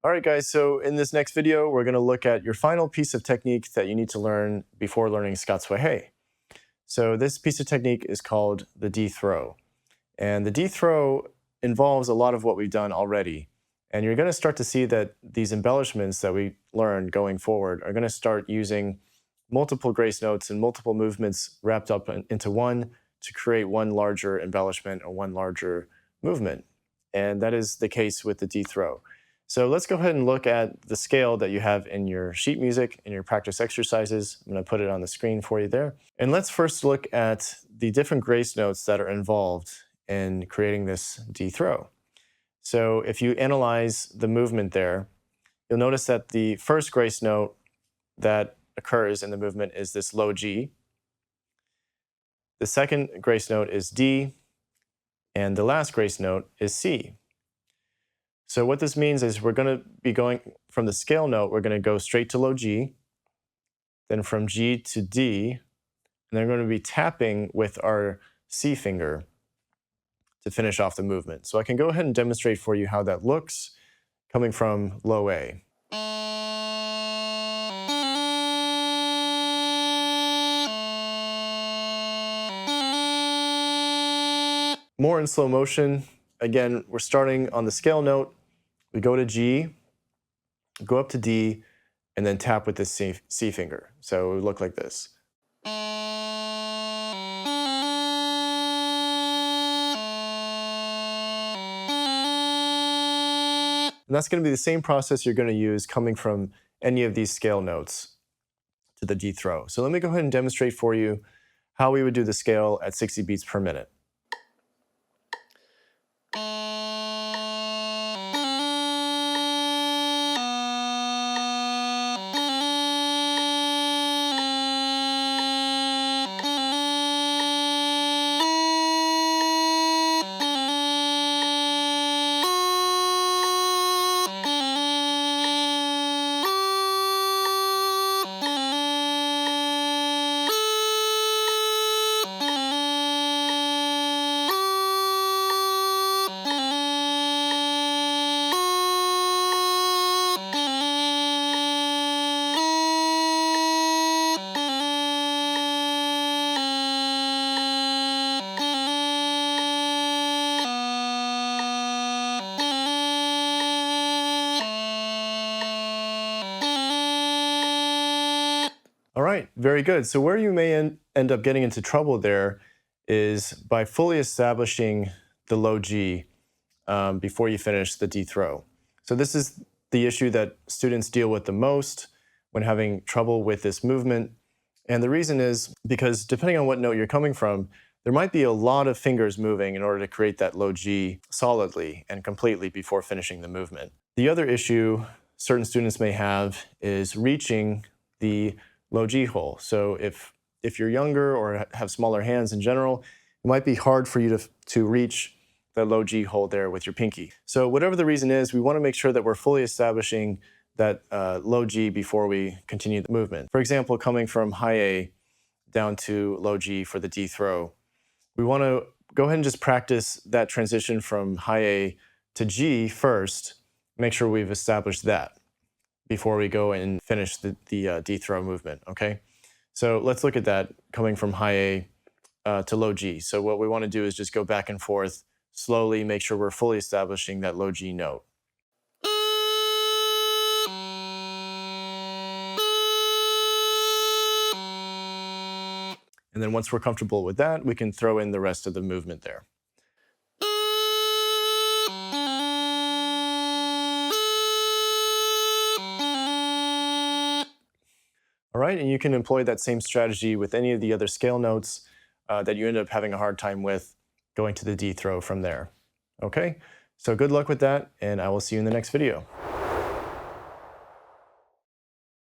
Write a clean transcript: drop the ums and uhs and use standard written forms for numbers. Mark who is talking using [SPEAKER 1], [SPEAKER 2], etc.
[SPEAKER 1] All right, guys, so in this next video, we're going to look at your final piece of technique that you need to learn before learning Scotsway. So this piece of technique is called the D throw. And the D throw involves a lot of what we've done already. And you're going to start to see that these embellishments that we learn going forward are going to start using multiple grace notes and multiple movements wrapped up into one to create one larger embellishment or one larger movement. And that is the case with the D throw. So let's go ahead and look at the scale that you have in your sheet music, in your practice exercises. I'm going to put it on the screen for you there. And let's first look at the different grace notes that are involved in creating this D throw. So if you analyze the movement there, you'll notice that the first grace note that occurs in the movement is this low G. The second grace note is D, and the last grace note is C. So what this means is we're going to be going from the scale note, we're going to go straight to low G, then from G to D, and then we're going to be tapping with our C finger to finish off the movement. So I can go ahead and demonstrate for you how that looks coming from low A. More in slow motion. Again, we're starting on the scale note. We go to G, go up to D, and then tap with the C finger. So it would look like this. And that's going to be the same process you're going to use coming from any of these scale notes to the D throw. So let me go ahead and demonstrate for you how we would do the scale at 60 beats per minute. All right, very good. So where you may end up getting into trouble there is by fully establishing the low G before you finish the D throw. So this is the issue that students deal with the most when having trouble with this movement. And the reason is because depending on what note you're coming from, there might be a lot of fingers moving in order to create that low G solidly and completely before finishing the movement. The other issue certain students may have is reaching the low G hole. So if you're younger or have smaller hands in general, it might be hard for you to reach the low G hole there with your pinky. So whatever the reason is, we want to make sure that we're fully establishing that low G before we continue the movement. For example, coming from high A down to low G for the D throw, we want to go ahead and just practice that transition from high A to G first, make sure we've established that before we go and finish the D throw movement, okay? So let's look at that coming from high A to low G. So what we want to do is just go back and forth slowly, make sure we're fully establishing that low G note. And then once we're comfortable with that, we can throw in the rest of the movement there. All right, and you can employ that same strategy with any of the other scale notes that you end up having a hard time with going to the D throw from there. Okay, so good luck with that, and I will see you in the next video.